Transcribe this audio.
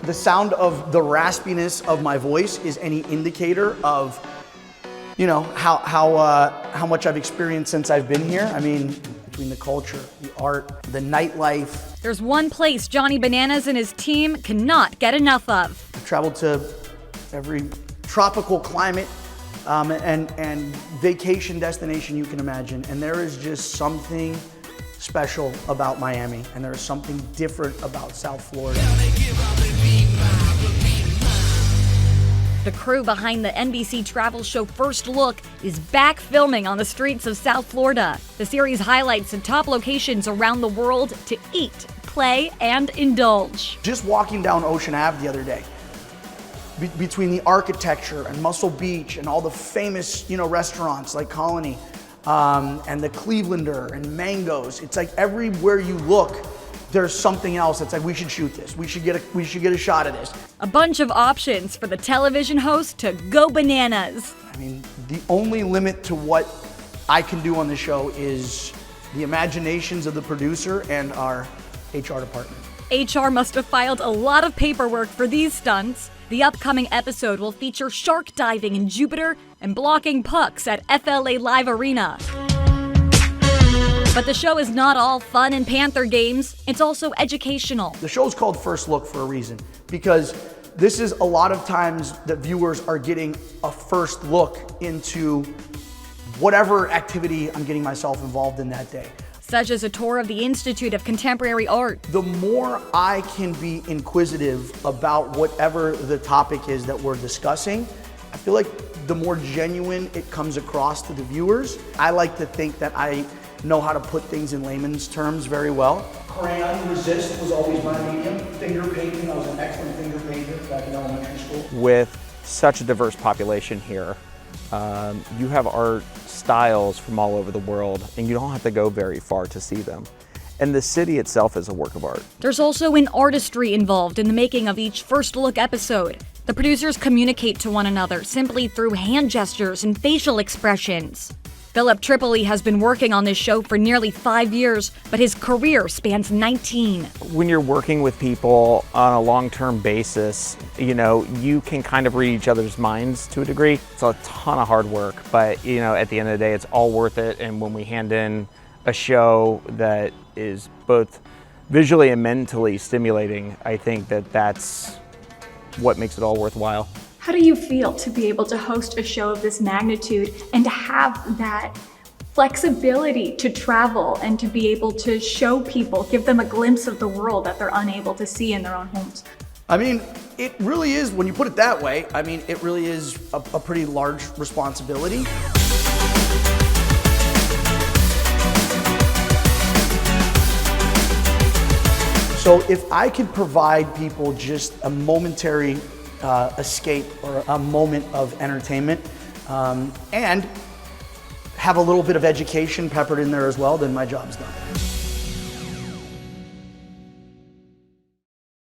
the sound of the raspiness of my voice is any indicator of, you know, how much I've experienced since I've been here. I mean, between the culture, the art, the nightlife. There's one place Johnny Bananas and his team cannot get enough of. I've traveled to every tropical climate and vacation destination you can imagine, and there is just something special about Miami, and there's something different about South Florida. The crew behind the NBC travel show First Look is back filming on the streets of South Florida. The series highlights the top locations around the world to eat, play, and indulge. Just walking down Ocean Ave the other day, between the architecture and Muscle Beach and all the famous, you know, restaurants like Colony, and the Clevelander and Mangoes, it's like everywhere you look, there's something else. It's like, we should shoot this. We should get a shot of this. A bunch of options for the television host to go bananas. I mean, the only limit to what I can do on the show is the imaginations of the producer and our HR department. HR must have filed a lot of paperwork for these stunts. The upcoming episode will feature shark diving in Jupiter and blocking pucks at FLA Live Arena. But the show is not all fun and Panther games, it's also educational. The show's called First Look for a reason, because this is a lot of times that viewers are getting a first look into whatever activity I'm getting myself involved in that day. Such as a tour of the Institute of Contemporary Art. The more I can be inquisitive about whatever the topic is that we're discussing, I feel like the more genuine it comes across to the viewers. I like to think that I know how to put things in layman's terms very well. Crayon resist was always my medium. Finger painting, I was an excellent finger painter back in elementary school. With such a diverse population here, you have art styles from all over the world, and you don't have to go very far to see them. And the city itself is a work of art. There's also an artistry involved in the making of each First Look episode. The producers communicate to one another simply through hand gestures and facial expressions. Philip Tripoli has been working on this show for nearly 5 years, but his career spans 19. When you're working with people on a long-term basis, you know, you can kind of read each other's minds to a degree. It's a ton of hard work, but you know, at the end of the day, it's all worth it. And when we hand in a show that is both visually and mentally stimulating, I think that that's what makes it all worthwhile. How do you feel to be able to host a show of this magnitude and to have that flexibility to travel and to be able to show people, give them a glimpse of the world that they're unable to see in their own homes? I mean, it really is, when you put it that way, I mean, it really is a pretty large responsibility. So if I could provide people just a momentary escape or a moment of entertainment and have a little bit of education peppered in there as well, then my job's done.